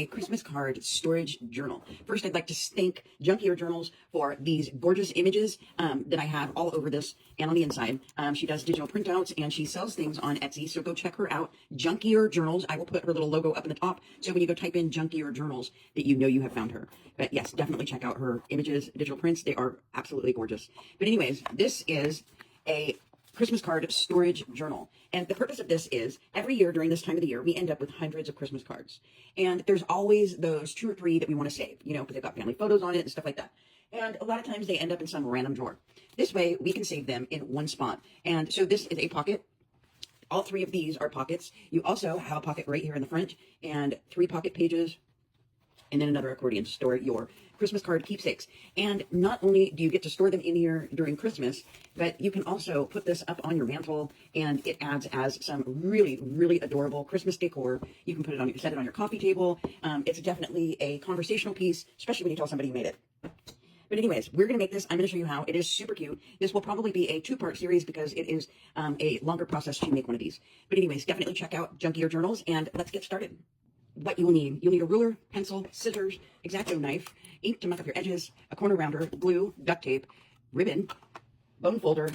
A Christmas card storage journal. First, I'd like to thank Junkier Journals for these gorgeous images that I have all over this and on the inside. She does digital printouts and she sells things on Etsy, so go check her out. Junkier Journals. I will put her little logo up in the top, so when you go type in Junkier Journals, that you know you have found her. But yes, definitely check out her images, digital prints. They are absolutely gorgeous. But anyways, this is a Christmas card storage journal. And the purpose of this is every year during this time of the year, we end up with hundreds of Christmas cards. And there's always those 2 or 3 that we want to save, you know, because they've got family photos on it and stuff like that. And a lot of times they end up in some random drawer. This way we can save them in one spot. And so this is a pocket. All 3 of these are pockets. You also have a pocket right here in the front and 3 pocket pages and then another accordion to store your Christmas card keepsakes. And not only do you get to store them in here during Christmas, but you can also put this up on your mantle, and it adds as some really, really adorable Christmas decor. You can put it on, set it on your coffee table. It's definitely a conversational piece, especially when you tell somebody you made it. But anyways, we're going to make this. I'm going to show you how. It is super cute. This will probably be a 2-part series because it is a longer process to make one of these. But anyways, definitely check out Junkier Journals, and let's get started. What you will need. You'll need a ruler, pencil, scissors, X-Acto knife, ink to muck up your edges, a corner rounder, glue, duct tape, ribbon, bone folder,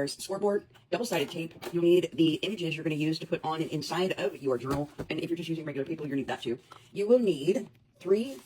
scoreboard, double-sided tape. You'll need the images you're going to use to put on and inside of your journal. And if you're just using regular paper, you'll need that too. You will need 3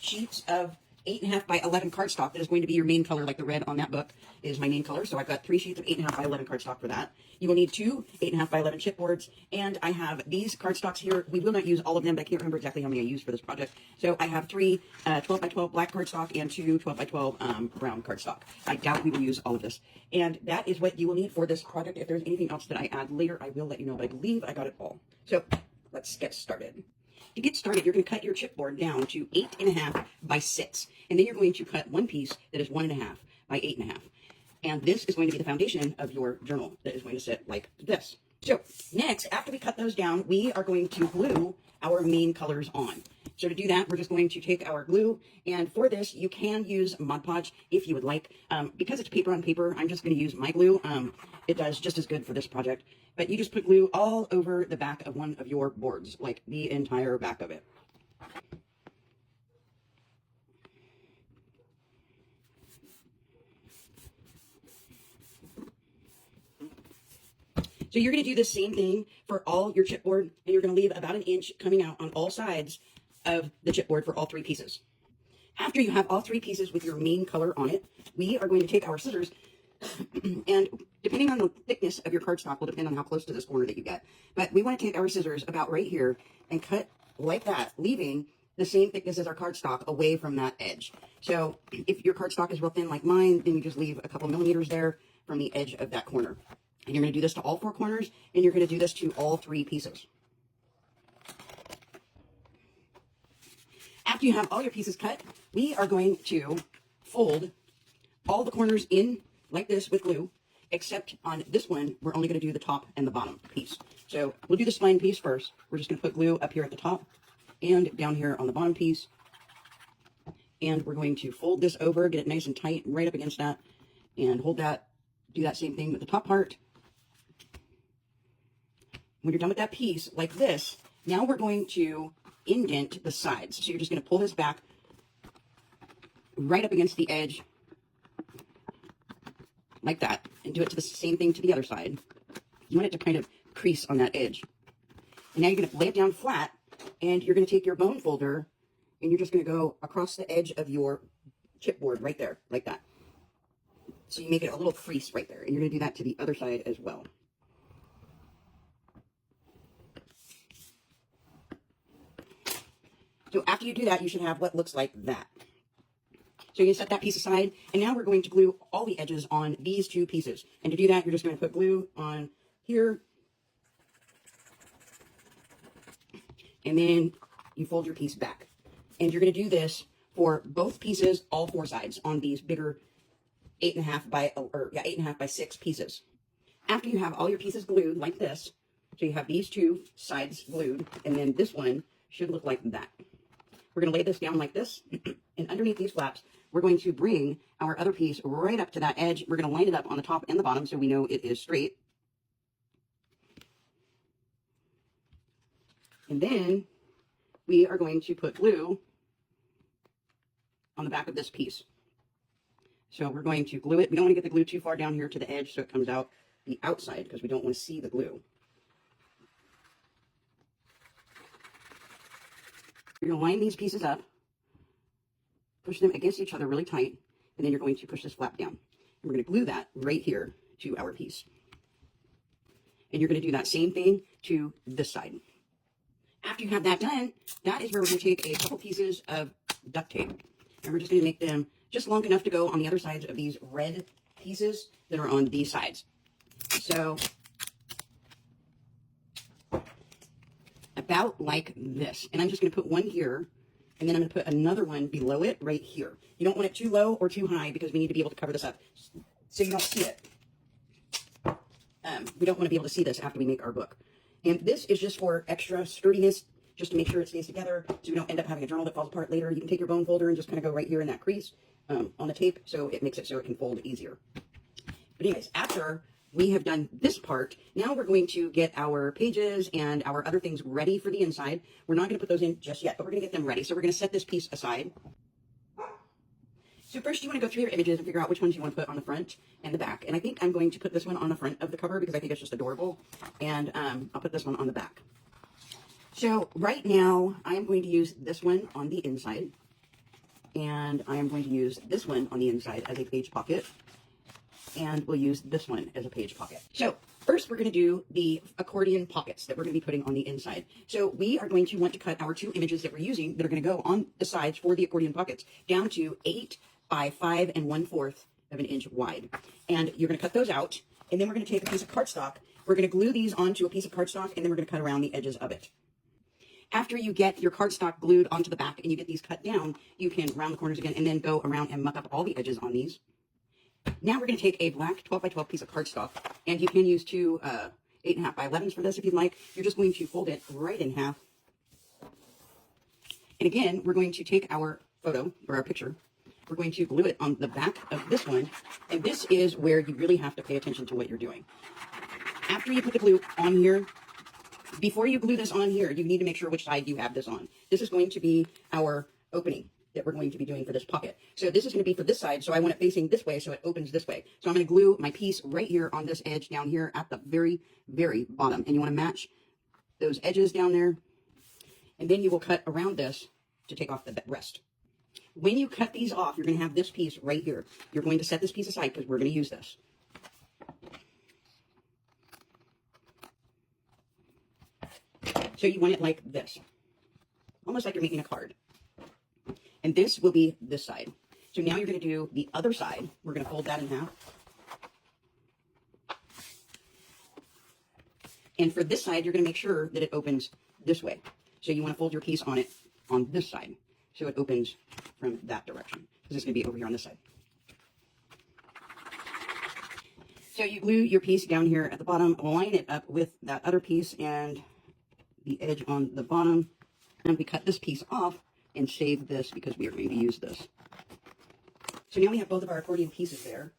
sheets of 8.5 by 11 cardstock. That is going to be your main color, like the red on that book is my main color. So I've got 3 sheets of 8.5 by 11 cardstock for that. You will need 2 8.5 by 11 chipboards, and I have these cardstocks here. We will not use all of them, but I can't remember exactly how many I used for this project. So I have 3 12 by 12 black cardstock and 2 12 by 12 brown cardstock. I doubt we will use all of this. And that is what you will need for this project. If there's anything else that I add later, I will let you know, but I believe I got it all. So let's get started. To get started, you're going to cut your chipboard down to 8.5 by 6. And then you're going to cut one piece that is 1.5 by 8.5. And this is going to be the foundation of your journal that is going to sit like this. So next, after we cut those down, we are going to glue our main colors on. So to do that, we're just going to take our glue, and for this, you can use Mod Podge if you would like. Because it's paper on paper, I'm just going to use my glue. It does just as good for this project, but you just put glue all over the back of one of your boards, like the entire back of it. So you're going to do the same thing for all your chipboard, and you're going to leave about 1 inch coming out on all sides of the chipboard for all 3 pieces. After you have all 3 pieces with your main color on it, we are going to take our scissors, and depending on the thickness of your cardstock will depend on how close to this corner that you get. But we want to take our scissors about right here and cut like that, leaving the same thickness as our cardstock away from that edge. So if your cardstock is real thin like mine, then you just leave a couple millimeters there from the edge of that corner. And you're going to do this to all 4 corners, and you're going to do this to all 3 pieces. After you have all your pieces cut, we are going to fold all the corners in like this with glue, except on this one, we're only going to do the top and the bottom piece. So we'll do the spine piece first. We're just going to put glue up here at the top and down here on the bottom piece. And we're going to fold this over, get it nice and tight right up against that, and hold that. Do that same thing with the top part. When you're done with that piece, like this, now we're going to indent the sides. So you're just going to pull this back right up against the edge, like that, and do it to the same thing to the other side. You want it to kind of crease on that edge. And now you're going to lay it down flat, and you're going to take your bone folder, and you're just going to go across the edge of your chipboard right there, like that. So you make it a little crease right there, and you're going to do that to the other side as well. So after you do that, you should have what looks like that. So you set that piece aside, and now we're going to glue all the edges on these 2 pieces. And to do that, you're just going to put glue on here, and then you fold your piece back. And you're going to do this for both pieces, all 4 sides on these bigger 8.5 by 6 pieces. After you have all your pieces glued like this, so you have these 2 sides glued, and then this one should look like that. We're going to lay this down like this, and underneath these flaps, we're going to bring our other piece right up to that edge. We're going to line it up on the top and the bottom so we know it is straight. And then we are going to put glue on the back of this piece. So we're going to glue it. We don't want to get the glue too far down here to the edge so it comes out the outside because we don't want to see the glue. You're going to line these pieces up, push them against each other really tight, and then you're going to push this flap down. And we're going to glue that right here to our piece. And you're going to do that same thing to this side. After you have that done, that is where we're going to take a couple pieces of duct tape. And we're just going to make them just long enough to go on the other sides of these red pieces that are on these sides. So, about like this. And I'm just going to put one here, and then I'm going to put another one below it right here. You don't want it too low or too high because we need to be able to cover this up so you don't see it. We don't want to be able to see this after we make our book. And this is just for extra sturdiness, just to make sure it stays together so we don't end up having a journal that falls apart later. You can take your bone folder and just kind of go right here in that crease on the tape so it makes it so it can fold easier. But anyways, after we have done this part, now we're going to get our pages and our other things ready for the inside. We're not going to put those in just yet, but we're going to get them ready. So we're going to set this piece aside. So first you want to go through your images and figure out which ones you want to put on the front and the back. And I think I'm going to put this one on the front of the cover because I think it's just adorable. And I'll put this one on the back. So right now I am going to use this one on the inside. And I am going to use this one on the inside as a page pocket. And we'll use this one as a page pocket. So first we're going to do the accordion pockets that we're going to be putting on the inside. So we are going to want to cut our two images that we're using that are going to go on the sides for the accordion pockets down to 8 by 5 1/4 of an inch wide. And you're going to cut those out. And then we're going to take a piece of cardstock. We're going to glue these onto a piece of cardstock, and then we're going to cut around the edges of it. After you get your cardstock glued onto the back and you get these cut down, you can round the corners again and then go around and muck up all the edges on these. Now we're going to take a black 12 by 12 piece of cardstock, and you can use two 8.5 by 11s for this if you'd like. You're just going to fold it right in half. And again, we're going to take our photo or our picture. We're going to glue it on the back of this one, and this is where you really have to pay attention to what you're doing. After you put the glue on here, before you glue this on here, you need to make sure which side you have this on. This is going to be our opening that we're going to be doing for this pocket. So this is going to be for this side, so I want it facing this way so it opens this way. So I'm going to glue my piece right here on this edge down here at the very, very bottom. And you want to match those edges down there. And then you will cut around this to take off the rest. When you cut these off, you're going to have this piece right here. You're going to set this piece aside because we're going to use this. So you want it like this, almost like you're making a card. And this will be this side. So now you're going to do the other side. We're going to fold that in half. And for this side, you're going to make sure that it opens this way. So you want to fold your piece on it on this side. So it opens from that direction, because it's going to be over here on this side. So you glue your piece down here at the bottom, line it up with that other piece and the edge on the bottom. And we cut this piece off and save this because we are going to use this. So now we have both of our accordion pieces there,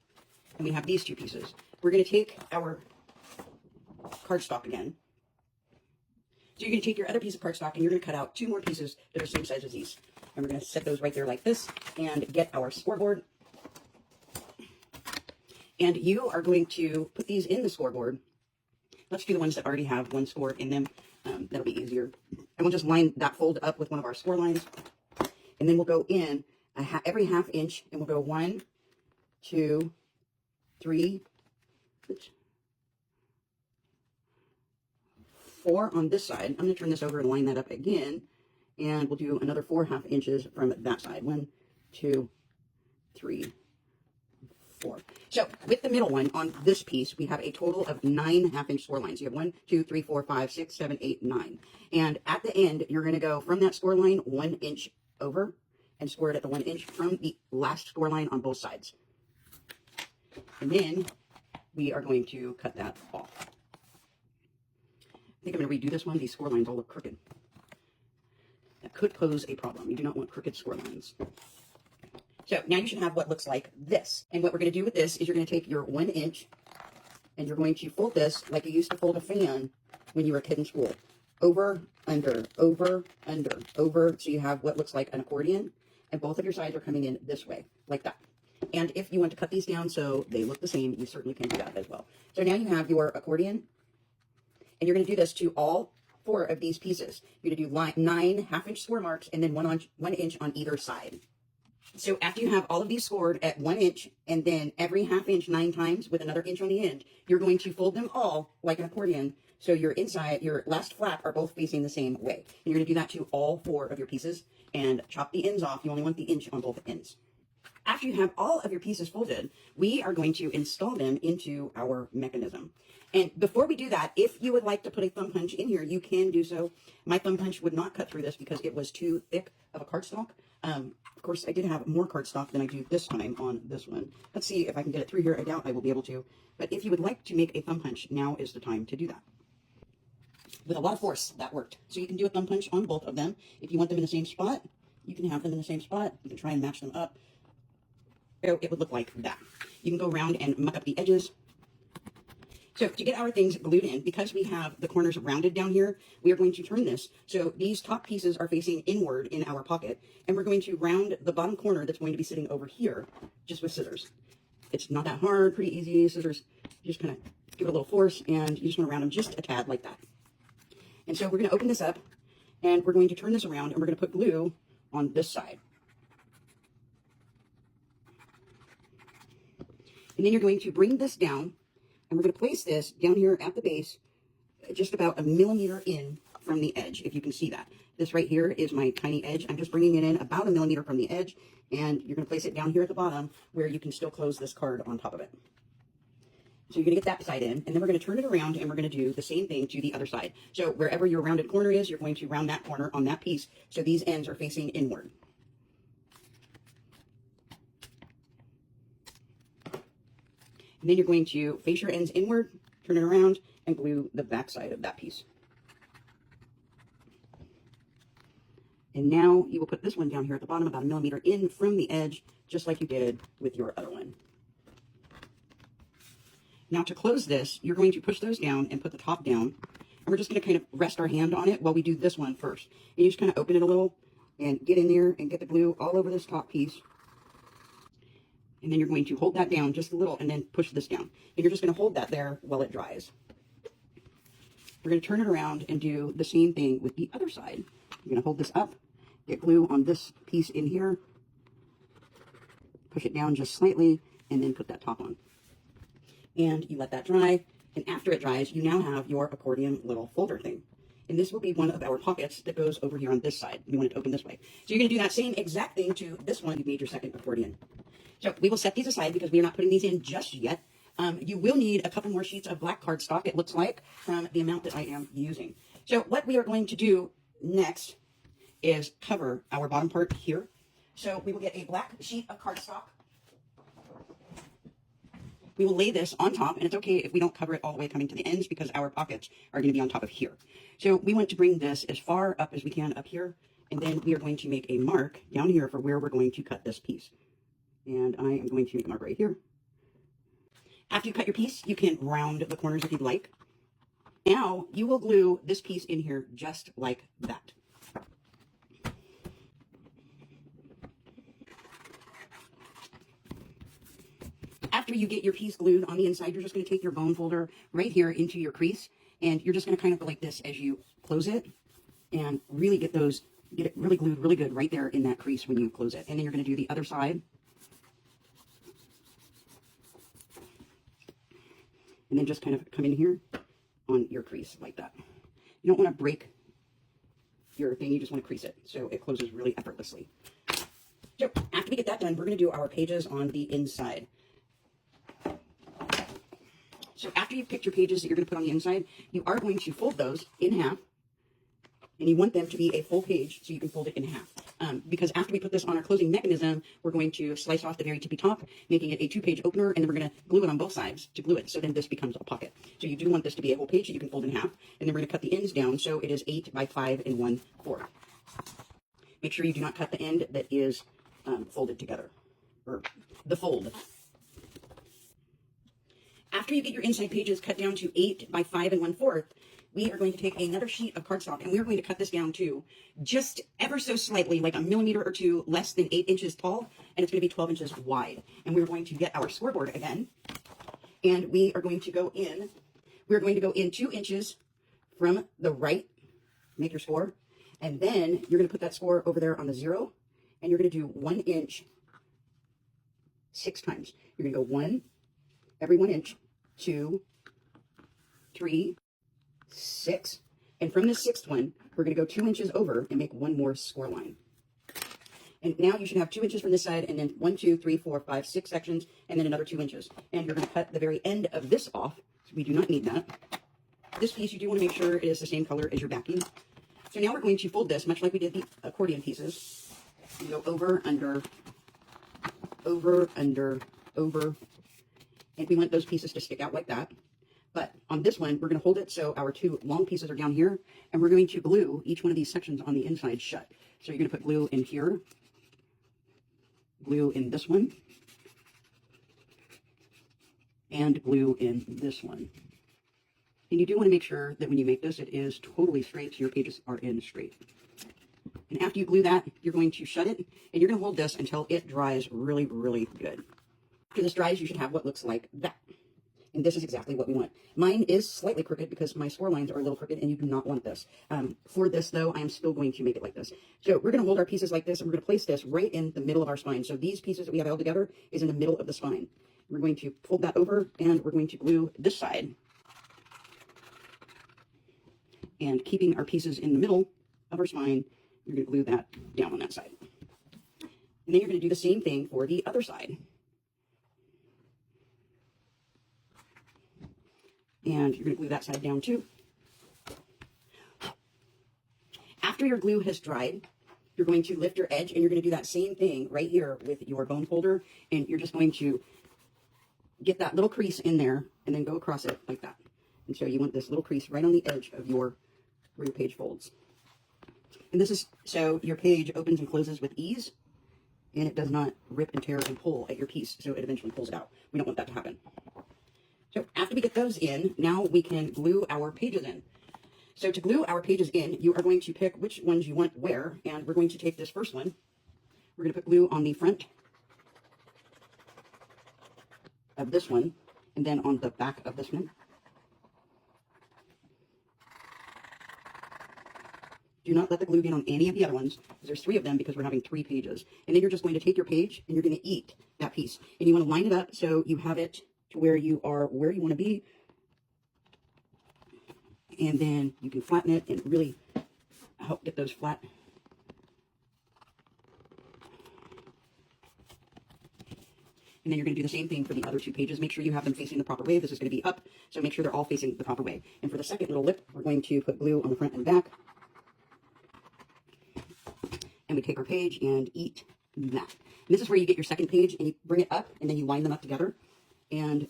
and we have these two pieces. We're going to take our cardstock again. So you're going to take your other piece of cardstock and you're going to cut out two more pieces that are the same size as these. And we're going to set those right there like this and get our scoreboard. And you are going to put these in the scoreboard. Let's do the ones that already have one score in them. That'll be easier. And we'll just line that fold up with one of our score lines. And then we'll go in every half inch, and we'll go 1, 2, 3, 4 on this side. I'm going to turn this over and line that up again. And we'll do another 4 half inches from that side. 1, 2, 3, 4. So with the middle one on this piece, we have a total of 9 half-inch score lines. You have 1, 2, 3, 4, 5, 6, 7, 8, 9. And at the end, you're going to go from that score line 1 inch over and score it at the 1 inch from the last score line on both sides. And then we are going to cut that off. I think I'm going to redo this one. These score lines all look crooked. That could pose a problem. You do not want crooked score lines. So now you should have what looks like this. And what we're going to do with this is you're going to take your 1 inch and you're going to fold this like you used to fold a fan when you were a kid in school. over, under, over, under, over. So you have what looks like an accordion, and both of your sides are coming in this way, like that. And if you want to cut these down so they look the same, you certainly can do that as well. So now you have your accordion, and you're going to do this to all 4 of these pieces. You're going to do 9 half-inch score marks, and then 1 inch on either side. So after you have all of these scored at 1 inch, and then every half inch 9 times with another inch on the end, you're going to fold them all like an accordion. So your inside, your last flap are both facing the same way. And you're going to do that to all 4 of your pieces and chop the ends off. You only want the inch on both ends. After you have all of your pieces folded, we are going to install them into our mechanism. And before we do that, if you would like to put a thumb punch in here, you can do so. My thumb punch would not cut through this because it was too thick of a cardstock. Of course, I did have more cardstock than I do this time on this one. Let's see if I can get it through here. I doubt I will be able to. But if you would like to make a thumb punch, now is the time to do that. With a lot of force, that worked. So you can do a thumb punch on both of them. If you want them in the same spot, you can have them in the same spot. You can try and match them up. So it would look like that. You can go around and muck up the edges. So to get our things glued in, because we have the corners rounded down here, we are going to turn this. So these top pieces are facing inward in our pocket, and we're going to round the bottom corner that's going to be sitting over here just with scissors. It's not that hard, pretty easy. Scissors, you just kind of give it a little force, and you just want to round them just a tad like that. And so we're going to open this up, and we're going to turn this around, and we're going to put glue on this side. And then you're going to bring this down, and we're going to place this down here at the base, just about 1 millimeter in from the edge, if you can see that. This right here is my tiny edge. I'm just bringing it in about 1 millimeter from the edge, and you're going to place it down here at the bottom where you can still close this card on top of it. So you're going to get that side in, and then we're going to turn it around, and we're going to do the same thing to the other side. So wherever your rounded corner is, you're going to round that corner on that piece, so these ends are facing inward. And then you're going to face your ends inward, turn it around, and glue the back side of that piece. And now you will put this one down here at the bottom, about 1 millimeter in from the edge, just like you did with your other one. Now to close this, you're going to push those down and put the top down. And we're just going to kind of rest our hand on it while we do this one first. And you just kind of open it a little and get in there and get the glue all over this top piece. And then you're going to hold that down just a little and then push this down. And you're just going to hold that there while it dries. We're going to turn it around and do the same thing with the other side. You're going to hold this up, get glue on this piece in here, push it down just slightly, and then put that top on. And you let that dry. And after it dries, you now have your accordion little folder thing. And this will be one of our pockets that goes over here on this side. You want it to open this way. So you're going to do that same exact thing to this one. You made your second accordion. So we will set these aside because we are not putting these in just yet. You will need a couple more sheets of black cardstock, it looks like, from the amount that I am using. So what we are going to do next is cover our bottom part here. So we will get a black sheet of cardstock. We will lay this on top, and it's okay if we don't cover it all the way coming to the ends because our pockets are going to be on top of here. So we want to bring this as far up as we can up here, and then we are going to make a mark down here for where we're going to cut this piece. And I am going to make a mark right here. After you cut your piece, you can round the corners if you'd like. Now you will glue this piece in here just like that. After you get your piece glued on the inside, you're just going to take your bone folder right here into your crease, and you're just going to kind of go like this as you close it, and really get it really glued really good right there in that crease when you close it. And then you're going to do the other side. And then just kind of come in here on your crease like that. You don't want to break your thing, you just want to crease it so it closes really effortlessly. So after we get that done, we're going to do our pages on the inside. So after you've picked your pages that you're going to put on the inside, you are going to fold those in half. And you want them to be a full page, so you can fold it in half. Because after we put this on our closing mechanism, we're going to slice off the very tippy top, making it a 2-page opener, and then we're going to glue it on both sides to glue it. So then this becomes a pocket. So you do want this to be a whole page that you can fold in half. And then we're going to cut the ends down, so it is 8 by 5 1/4. Make sure you do not cut the end that is folded together, or the fold. After you get your inside pages cut down to 8 by 5 1/4, we are going to take another sheet of cardstock and we're going to cut this down to just ever so slightly, like a millimeter or two less than 8 inches tall, and it's going to be 12 inches wide. And we're going to get our scoreboard again, and we are going to go in, 2 inches from the right, make your score, and then you're going to put that score over there on the 0, and you're going to do 1 inch 6 times. You're going to go 1, every 1 inch, 2, 3, 6, and from this 6th one, we're going to go 2 inches over and make one more score line. And now you should have 2 inches from this side, and then 1, 2, 3, 4, 5, 6 sections, and then another 2 inches. And you're going to cut the very end of this off, so we do not need that. This piece, you do want to make sure it is the same color as your backing. So now we're going to fold this, much like we did the accordion pieces. You go over, under, over, under, over, and we want those pieces to stick out like that. But on this one, we're going to hold it so our 2 long pieces are down here, and we're going to glue each one of these sections on the inside shut. So you're going to put glue in here, glue in this one, and glue in this one. And you do want to make sure that when you make this, it is totally straight, so your pages are in straight. And after you glue that, you're going to shut it, and you're going to hold this until it dries really, really good. After this dries, you should have what looks like that. And this is exactly what we want. Mine is slightly crooked because my score lines are a little crooked, and you do not want this. For this, though, I am still going to make it like this. So we're going to hold our pieces like this, and we're going to place this right in the middle of our spine. So these pieces that we have held together is in the middle of the spine. We're going to fold that over, and we're going to glue this side. And keeping our pieces in the middle of our spine, you're going to glue that down on that side. And then you're going to do the same thing for the other side. And you're going to glue that side down too. After your glue has dried, you're going to lift your edge, and you're going to do that same thing right here with your bone folder. And you're just going to get that little crease in there and then go across it like that. And so you want this little crease right on the edge of where your page folds. And this is so your page opens and closes with ease, and it does not rip and tear and pull at your piece, so it eventually pulls it out. We don't want that to happen. So after we get those in, now we can glue our pages in. So to glue our pages in, you are going to pick which ones you want where, and we're going to take this first one. We're going to put glue on the front of this one, and then on the back of this one. Do not let the glue get on any of the other ones, because there's 3 of them because we're having 3 pages. And then you're just going to take your page, and you're going to eat that piece. And you want to line it up so you have it to where you are, where you want to be. And then you can flatten it and really help get those flat. And then you're going to do the same thing for the other 2 pages. Make sure you have them facing the proper way. This is going to be up, so make sure they're all facing the proper way. And for the second little lip, we're going to put glue on the front and back. And we take our page and eat that. And this is where you get your second page, and you bring it up, and then you line them up together. And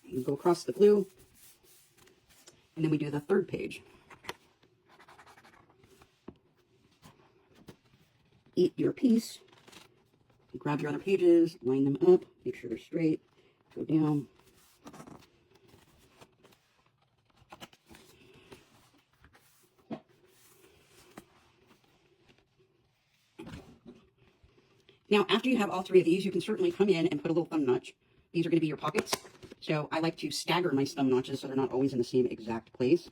you go across the glue. And then we do the third page. Eat your piece. Grab your other pages, line them up, make sure they're straight, go down. Now, after you have all 3 of these, you can certainly come in and put a little thumb notch. These are going to be your pockets. So I like to stagger my thumb notches so they're not always in the same exact place.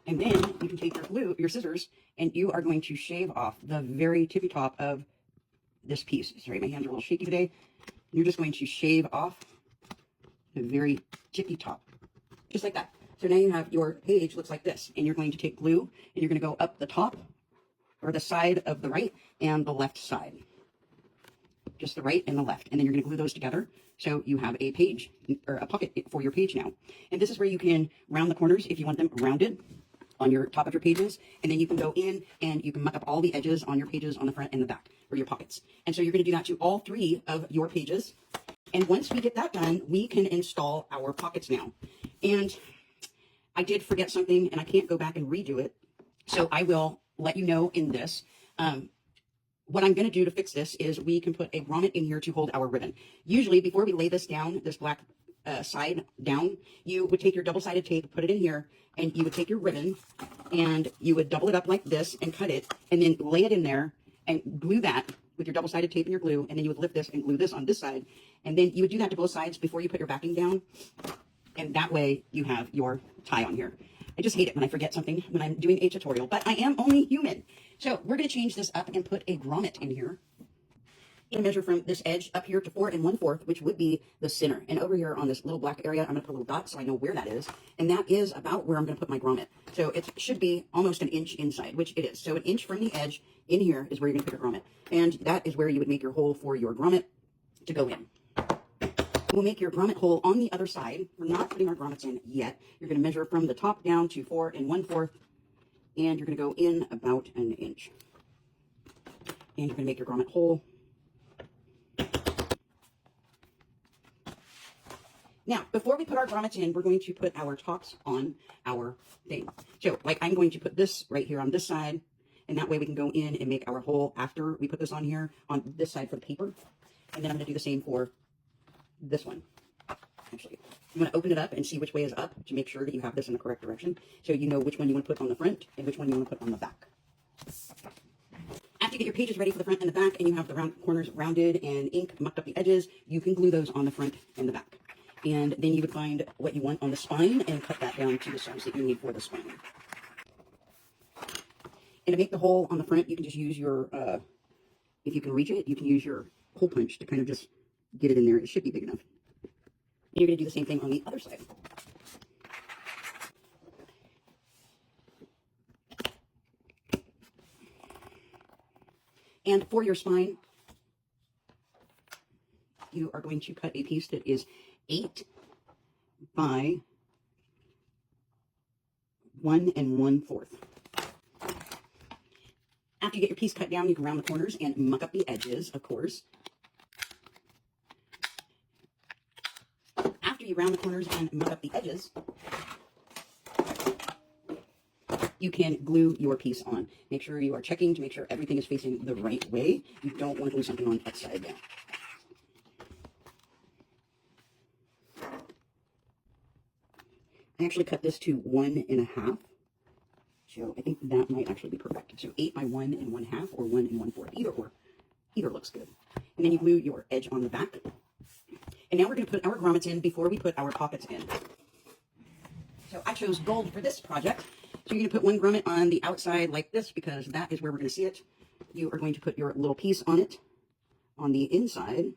And then you can take your scissors, and you are going to shave off the very tippy top of this piece. Sorry, my hands are a little shaky today. You're just going to shave off the very tippy top, just like that. So now you have your page looks like this, and you're going to take glue, and you're going to go up the top, or the side of the right and the left side. Just the right and the left. And then you're going to glue those together. So you have a page, or a pocket for your page now. And this is where you can round the corners if you want them rounded on your top of your pages. And then you can go in and you can muck up all the edges on your pages on the front and the back, or your pockets. And so you're going to do that to all 3 of your pages. And once we get that done, we can install our pockets now. And I did forget something, and I can't go back and redo it. So I will let you know in this. what I'm going to do to fix this is we can put a grommet in here to hold our ribbon. Usually, before we lay this down, this black side down, you would take your double-sided tape, put it in here, and you would take your ribbon, and you would double it up like this and cut it, and then lay it in there and glue that with your double-sided tape and your glue, and then you would lift this and glue this on this side, and then you would do that to both sides before you put your backing down, and that way you have your tie on here. I just hate it when I forget something when I'm doing a tutorial, but I am only human. So we're going to change this up and put a grommet in here. And measure from this edge up here to 4 1/4, which would be the center. And over here on this little black area, I'm going to put a little dot so I know where that is. And that is about where I'm going to put my grommet. So it should be almost an inch inside, which it is. So an inch from the edge in here is where you're going to put your grommet. And that is where you would make your hole for your grommet to go in. We'll make your grommet hole on the other side. We're not putting our grommets in yet. You're going to measure from the top down to 4 1/4. And you're going to go in about an inch. And you're going to make your grommet hole. Now, before we put our grommets in, we're going to put our tops on our thing. So, like, I'm going to put this right here on this side, and that way we can go in and make our hole after we put this on here, on this side for the paper. And then I'm going to do the same for this one. Actually, I'm going to open it up and see which way is up to make sure that you have this in the correct direction, so you know which one you want to put on the front and which one you want to put on the back. After you get your pages ready for the front and the back, and you have the round corners rounded and ink mucked up the edges, you can glue those on the front and the back. And then you would find what you want on the spine and cut that down to the size that you need for the spine. And to make the hole on the front, you can just use your, if you can reach it, you can use your hole punch to kind of just get it in there. It should be big enough. And you're going to do the same thing on the other side. And for your spine, you are going to cut a piece that is 8 by 1 1/4. After you get your piece cut down, you can round the corners and muck up the edges, of course. After you round the corners and muck up the edges, you can glue your piece on. Make sure you are checking to make sure everything is facing the right way. You don't want to glue something on upside down. I actually cut this to 1 1/2. So I think that might actually be perfect. So 8 by 1 1/2 or 1 1/4. Either looks good. And then you glue your edge on the back. And now we're going to put our grommets in before we put our pockets in. So I chose gold for this project. So you're going to put one grommet on the outside like this because that is where we're going to see it. You are going to put your little piece on it on the inside.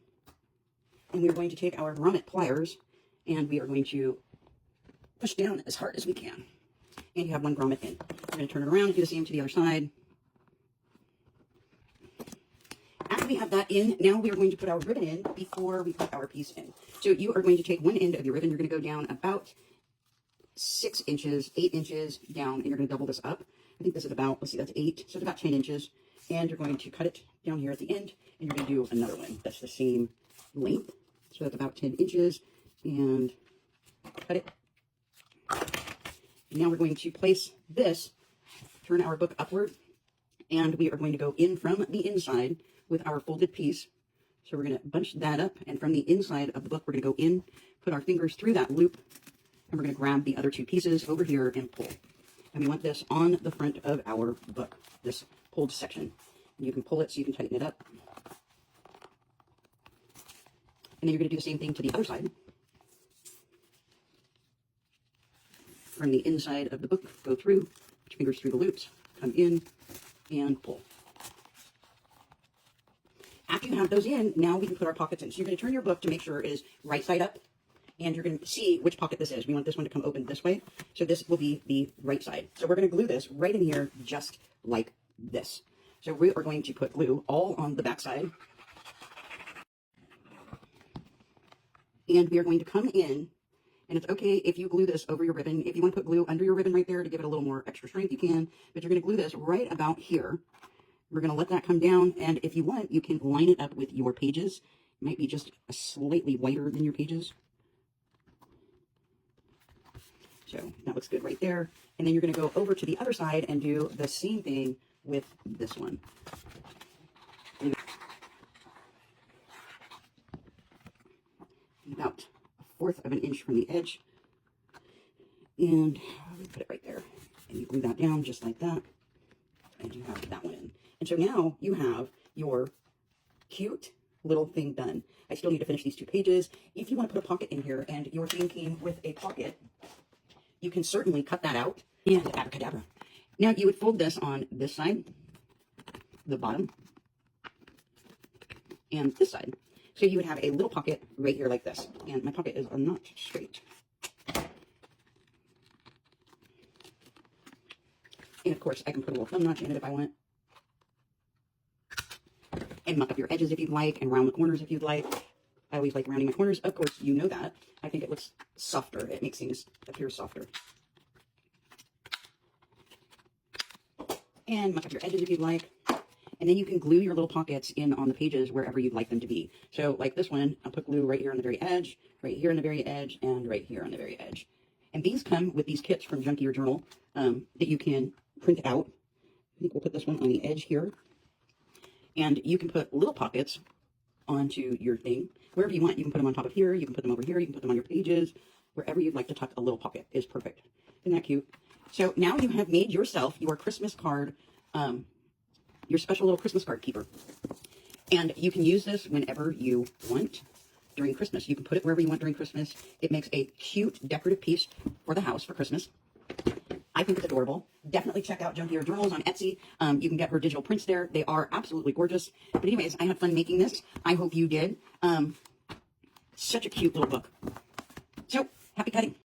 And we're going to take our grommet pliers and we are going to push down as hard as we can. And you have one grommet in. We're going to turn it around and do the same to the other side. After we have that in, now we are going to put our ribbon in before we put our piece in. So you are going to take one end of your ribbon. You're going to go down about 6 inches, 8 inches down, and you're going to double this up. I think this is about, let's see, that's 8, so it's about 10 inches. And you're going to cut it down here at the end, and you're going to do another one. That's the same length. So that's about 10 inches, and cut it. And now we're going to place this, turn our book upward, and we are going to go in from the inside with our folded piece. So we're going to bunch that up, and from the inside of the book, we're going to go in, put our fingers through that loop, and we're going to grab the other two pieces over here and pull. And we want this on the front of our book, this pulled section. And you can pull it so you can tighten it up. And then you're going to do the same thing to the other side. From the inside of the book, go through, put your fingers through the loops, come in, and pull. After you have those in, now we can put our pockets in. So you're going to turn your book to make sure it is right side up, and you're going to see which pocket this is. We want this one to come open this way, so this will be the right side. So we're going to glue this right in here, just like this. So we are going to put glue all on the back side, and we are going to come in. And it's okay if you glue this over your ribbon. If you want to put glue under your ribbon right there to give it a little more extra strength, you can. But you're going to glue this right about here. We're going to let that come down. And if you want, you can line it up with your pages. It might be just a slightly whiter than your pages. So that looks good right there. And then you're going to go over to the other side and do the same thing with this one. about 1/4 of an inch from the edge. And put it right there. And you glue that down just like that. And you have that one in. And so now you have your cute little thing done. I still need to finish these 2 pages. If you want to put a pocket in here and your thing came with a pocket, you can certainly cut that out and abracadabra. Now you would fold this on this side, the bottom, and this side. So you would have a little pocket right here like this. And my pocket is not straight. And of course, I can put a little thumb notch in it if I want. And muck up your edges if you'd like, and round the corners if you'd like. I always like rounding my corners. Of course, you know that. I think it looks softer. It makes things appear softer. And muck up your edges if you'd like. And then you can glue your little pockets in on the pages wherever you'd like them to be. So like this one, I'll put glue right here on the very edge, right here on the very edge, and right here on the very edge. And these come with these kits from Junkie or Journal that you can print out. I think we'll put this one on the edge here. And you can put little pockets onto your thing wherever you want. You can put them on top of here. You can put them over here. You can put them on your pages. Wherever you'd like to tuck a little pocket is perfect. Isn't that cute? So now you have made yourself your Christmas card, your special little Christmas card keeper. And you can use this whenever you want during Christmas. You can put it wherever you want during Christmas. It makes a cute decorative piece for the house for Christmas. I think it's adorable. Definitely check out Junkie or Journals on Etsy. You can get her digital prints there. They are absolutely gorgeous. But anyways, I had fun making this. I hope you did. Such a cute little book. So, happy cutting.